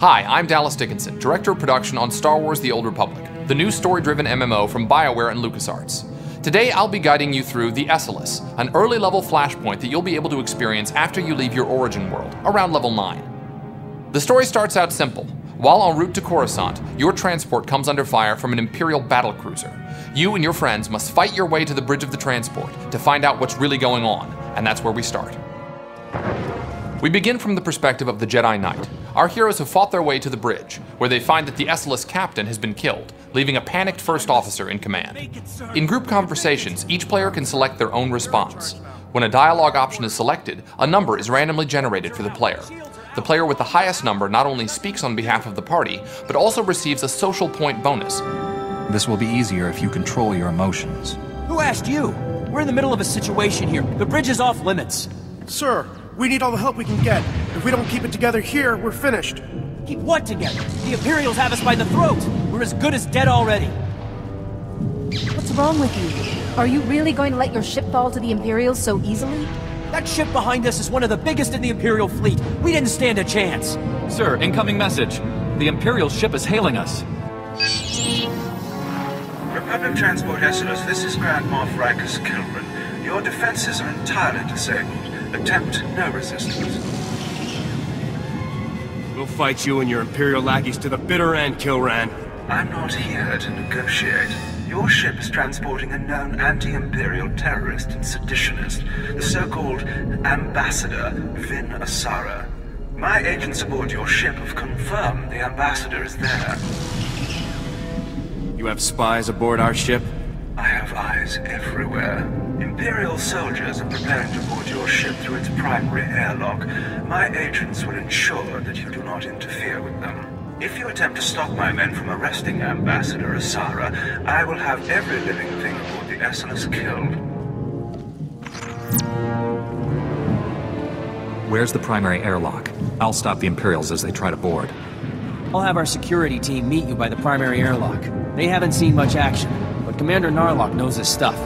Hi, I'm Dallas Dickinson, Director of Production on Star Wars The Old Republic, the new story-driven MMO from BioWare and LucasArts. Today, I'll be guiding you through the Esseles, an early-level flashpoint that you'll be able to experience after you leave your origin world, around level 9. The story starts out simple. While en route to Coruscant, your transport comes under fire from an Imperial battlecruiser. You and your friends must fight your way to the bridge of the transport to find out what's really going on, and that's where we start. We begin from the perspective of the Jedi Knight. Our heroes have fought their way to the bridge, where they find that the Esseles captain has been killed, leaving a panicked first officer in command. In group conversations, each player can select their own response. When a dialogue option is selected, a number is randomly generated for the player. The player with the highest number not only speaks on behalf of the party, but also receives a social point bonus. This will be easier if you control your emotions. Who asked you? We're in the middle of a situation here. The bridge is off limits. Sir, we need all the help we can get. If we don't keep it together here, we're finished. Keep what together? The Imperials have us by the throat. We're as good as dead already. What's wrong with you? Are you really going to let your ship fall to the Imperials so easily? That ship behind us is one of the biggest in the Imperial fleet. We didn't stand a chance. Sir, incoming message. The Imperial ship is hailing us. Republic Transport Esseles, this is Grand Moff Rikus Kilran. Your defenses are entirely disabled. Attempt no resistance. We'll fight you and your Imperial lackeys to the bitter end, Kilran. I'm not here to negotiate. Your ship is transporting a known anti-Imperial terrorist and seditionist, the so-called Ambassador Vin Asara. My agents aboard your ship have confirmed the Ambassador is there. You have spies aboard our ship? I have eyes everywhere. Imperial soldiers are preparing to board your ship through its primary airlock. My agents will ensure that you do not interfere with them. If you attempt to stop my men from arresting Ambassador Asara, I will have every living thing aboard the Esseles killed. Where's the primary airlock? I'll stop the Imperials as they try to board. I'll have our security team meet you by the primary airlock. They haven't seen much action, but Commander Narlock knows his stuff.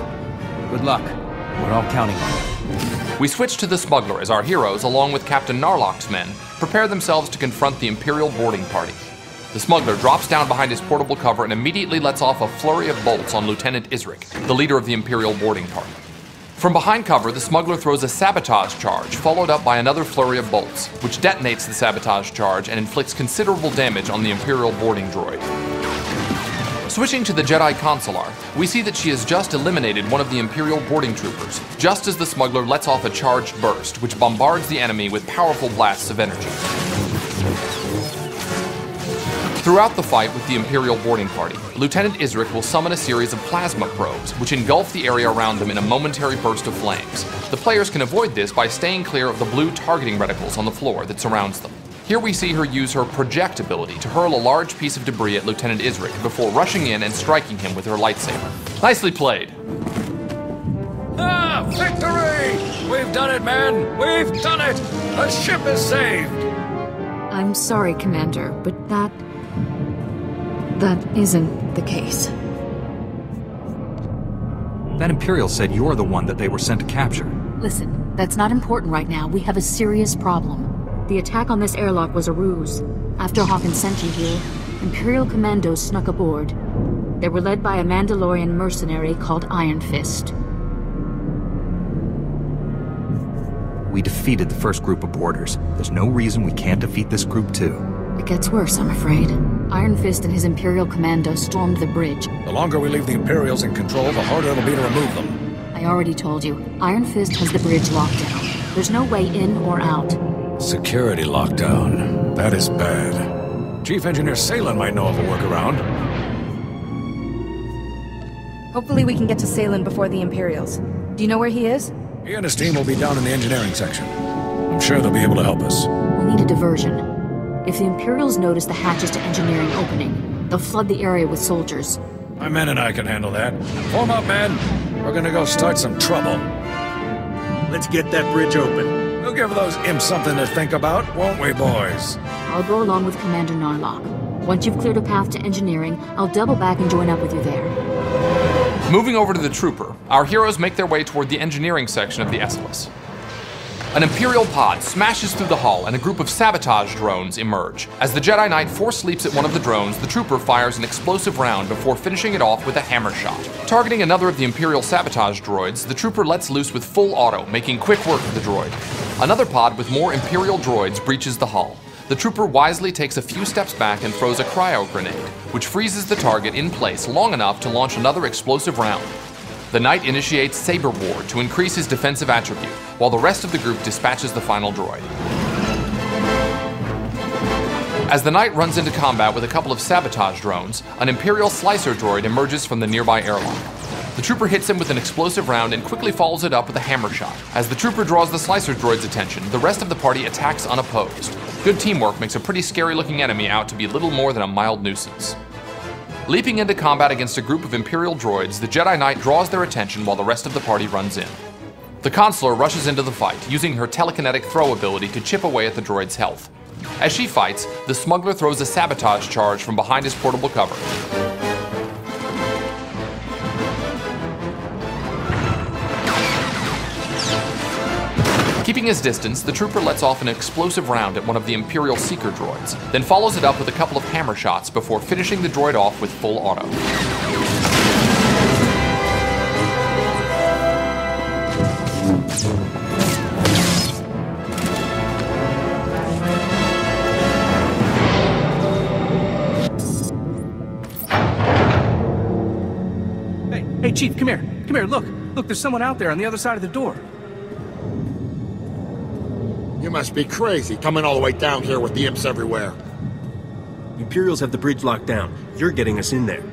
Good luck. We're all counting on you. We switch to the smuggler as our heroes, along with Captain Narlock's men, prepare themselves to confront the Imperial boarding party. The smuggler drops down behind his portable cover and immediately lets off a flurry of bolts on Lieutenant Isric, the leader of the Imperial boarding party. From behind cover, the smuggler throws a sabotage charge, followed up by another flurry of bolts, which detonates the sabotage charge and inflicts considerable damage on the Imperial boarding droid. Switching to the Jedi Consular, we see that she has just eliminated one of the Imperial boarding troopers, just as the smuggler lets off a charged burst, which bombards the enemy with powerful blasts of energy. Throughout the fight with the Imperial boarding party, Lieutenant Isric will summon a series of plasma probes, which engulf the area around them in a momentary burst of flames. The players can avoid this by staying clear of the blue targeting reticles on the floor that surrounds them. Here we see her use her project ability to hurl a large piece of debris at Lieutenant Isric before rushing in and striking him with her lightsaber. Nicely played. Ah, victory! We've done it, man! We've done it! The ship is saved! I'm sorry, Commander, but that isn't the case. That Imperial said you're the one that they were sent to capture. Listen, that's not important right now. We have a serious problem. The attack on this airlock was a ruse. After Hawkins sent you here, Imperial commandos snuck aboard. They were led by a Mandalorian mercenary called Iron Fist. We defeated the first group of boarders. There's no reason we can't defeat this group too. It gets worse, I'm afraid. Iron Fist and his Imperial commandos stormed the bridge. The longer we leave the Imperials in control, the harder it'll be to remove them. I already told you, Iron Fist has the bridge locked down. There's no way in or out. Security lockdown. That is bad. Chief Engineer Salen might know of a workaround. Hopefully we can get to Salen before the Imperials. Do you know where he is? He and his team will be down in the engineering section. I'm sure they'll be able to help us. We'll need a diversion. If the Imperials notice the hatches to engineering opening, they'll flood the area with soldiers. My men and I can handle that. Form up, men. We're gonna go start some trouble. Let's get that bridge open. We'll give those imps something to think about, won't we, boys? I'll go along with Commander Narlock. Once you've cleared a path to engineering, I'll double back and join up with you there. Moving over to the trooper, our heroes make their way toward the engineering section of the Esseles. An Imperial pod smashes through the hull and a group of sabotage drones emerge. As the Jedi Knight force leaps at one of the drones, the trooper fires an explosive round before finishing it off with a hammer shot. Targeting another of the Imperial sabotage droids, the trooper lets loose with full auto, making quick work of the droid. Another pod with more Imperial droids breaches the hull. The trooper wisely takes a few steps back and throws a cryo grenade, which freezes the target in place long enough to launch another explosive round. The Knight initiates Saber Ward to increase his defensive attribute, while the rest of the group dispatches the final droid. As the Knight runs into combat with a couple of sabotage drones, an Imperial slicer droid emerges from the nearby airlock. The trooper hits him with an explosive round and quickly follows it up with a hammer shot. As the trooper draws the slicer droid's attention, the rest of the party attacks unopposed. Good teamwork makes a pretty scary-looking enemy out to be little more than a mild nuisance. Leaping into combat against a group of Imperial droids, the Jedi Knight draws their attention while the rest of the party runs in. The Consular rushes into the fight, using her telekinetic throw ability to chip away at the droid's health. As she fights, the smuggler throws a sabotage charge from behind his portable cover. Keeping his distance, the trooper lets off an explosive round at one of the Imperial Seeker droids, then follows it up with a couple of hammer shots before finishing the droid off with full auto. Hey, Chief, come here. Come here, look. Look, there's someone out there on the other side of the door. You must be crazy, coming all the way down here with the imps everywhere. Imperials have the bridge locked down. You're getting us in there.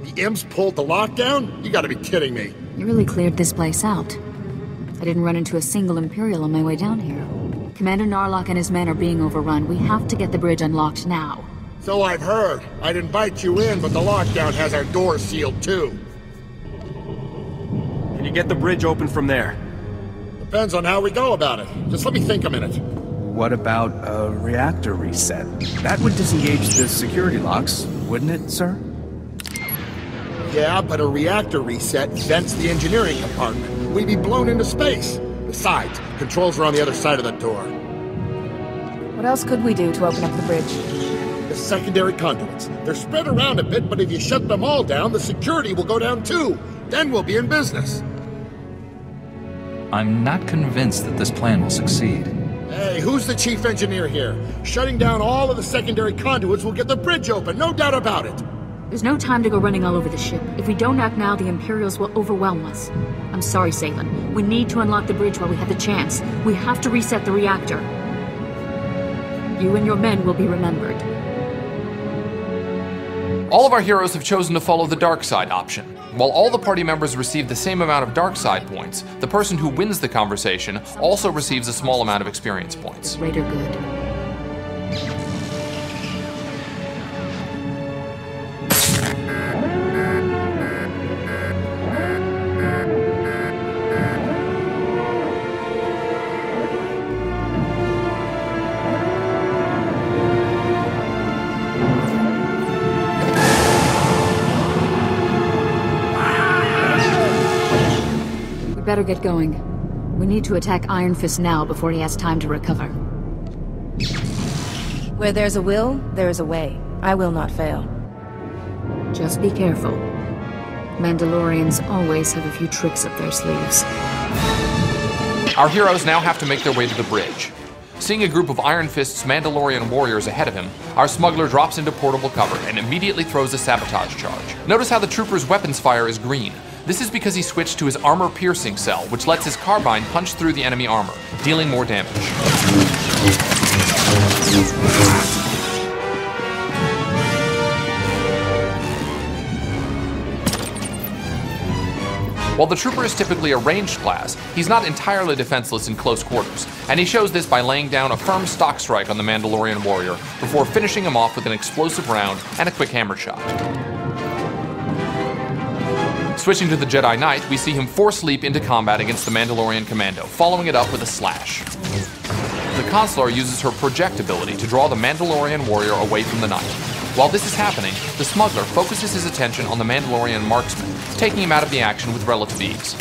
The imps pulled the lockdown? You gotta be kidding me. You really cleared this place out. I didn't run into a single Imperial on my way down here. Commander Narlock and his men are being overrun. We have to get the bridge unlocked now. So I've heard. I'd invite you in, but the lockdown has our doors sealed too. Can you get the bridge open from there? Depends on how we go about it. Just let me think a minute. What about a reactor reset? That would disengage the security locks, wouldn't it, sir? Yeah, but a reactor reset vents the engineering compartment. We'd be blown into space. Besides, controls are on the other side of the door. What else could we do to open up the bridge? The secondary conduits. They're spread around a bit, but if you shut them all down, the security will go down too. Then we'll be in business. I'm not convinced that this plan will succeed. Hey, who's the chief engineer here? Shutting down all of the secondary conduits will get the bridge open, no doubt about it. There's no time to go running all over the ship. If we don't act now, the Imperials will overwhelm us. I'm sorry, Salen. We need to unlock the bridge while we have the chance. We have to reset the reactor. You and your men will be remembered. All of our heroes have chosen to follow the dark side option. While all the party members receive the same amount of dark side points, the person who wins the conversation also receives a small amount of experience points. Greater good. Better get going. We need to attack Iron Fist now before he has time to recover. Where there's a will, there is a way. I will not fail. Just be careful. Mandalorians always have a few tricks up their sleeves. Our heroes now have to make their way to the bridge. Seeing a group of Iron Fist's Mandalorian warriors ahead of him, our smuggler drops into portable cover and immediately throws a sabotage charge. Notice how the trooper's weapons fire is green. This is because he switched to his armor-piercing cell, which lets his carbine punch through the enemy armor, dealing more damage. While the trooper is typically a ranged class, he's not entirely defenseless in close quarters, and he shows this by laying down a firm stock strike on the Mandalorian warrior before finishing him off with an explosive round and a quick hammer shot. Switching to the Jedi Knight, we see him force leap into combat against the Mandalorian commando, following it up with a slash. The Consular uses her project ability to draw the Mandalorian warrior away from the Knight. While this is happening, the smuggler focuses his attention on the Mandalorian marksman, taking him out of the action with relative ease.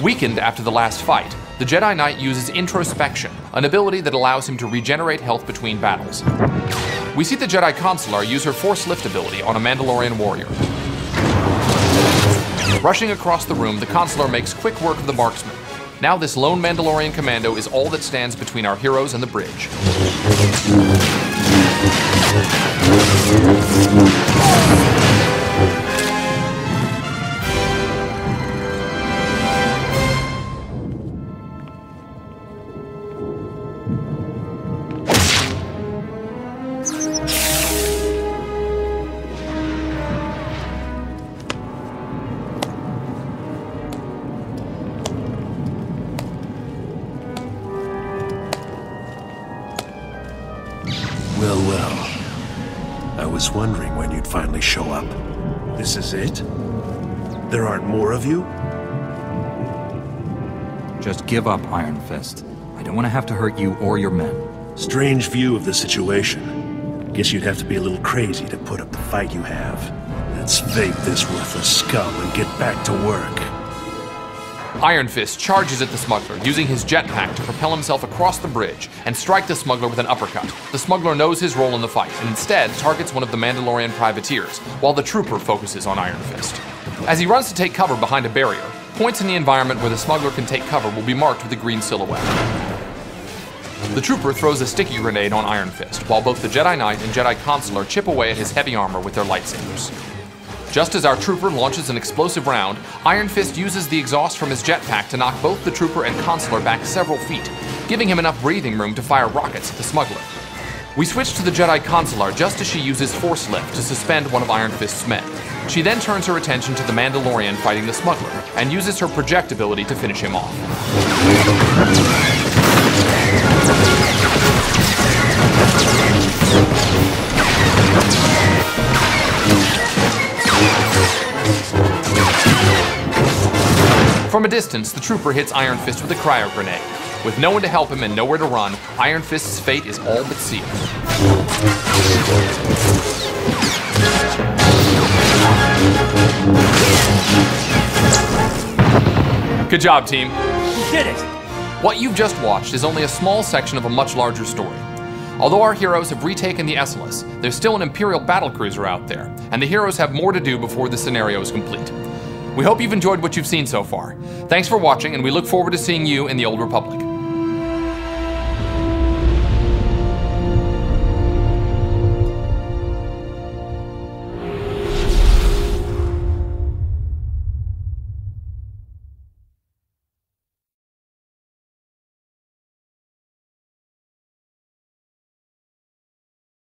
Weakened after the last fight, the Jedi Knight uses introspection, an ability that allows him to regenerate health between battles. We see the Jedi Consular use her Force Lift ability on a Mandalorian warrior. Rushing across the room, the Consular makes quick work of the marksman. Now this lone Mandalorian commando is all that stands between our heroes and the bridge. I was wondering when you'd finally show up. This is it? There aren't more of you? Just give up, Iron Fist. I don't want to have to hurt you or your men. Strange view of the situation. Guess you'd have to be a little crazy to put up the fight you have. Let's vape this worthless scum and get back to work. Iron Fist charges at the smuggler, using his jetpack to propel himself across the bridge and strike the smuggler with an uppercut. The smuggler knows his role in the fight and instead targets one of the Mandalorian privateers, while the trooper focuses on Iron Fist. As he runs to take cover behind a barrier, points in the environment where the smuggler can take cover will be marked with a green silhouette. The trooper throws a sticky grenade on Iron Fist, while both the Jedi Knight and Jedi Consular chip away at his heavy armor with their lightsabers. Just as our trooper launches an explosive round, Iron Fist uses the exhaust from his jetpack to knock both the trooper and Consular back several feet, giving him enough breathing room to fire rockets at the smuggler. We switch to the Jedi Consular just as she uses Force Lift to suspend one of Iron Fist's men. She then turns her attention to the Mandalorian fighting the smuggler, and uses her project ability to finish him off. From a distance, the trooper hits Iron Fist with a cryo grenade. With no one to help him and nowhere to run, Iron Fist's fate is all but sealed. Good job, team. We did it! What you've just watched is only a small section of a much larger story. Although our heroes have retaken the Esseles, there's still an Imperial battlecruiser out there, and the heroes have more to do before the scenario is complete. We hope you've enjoyed what you've seen so far. Thanks for watching, and we look forward to seeing you in the Old Republic.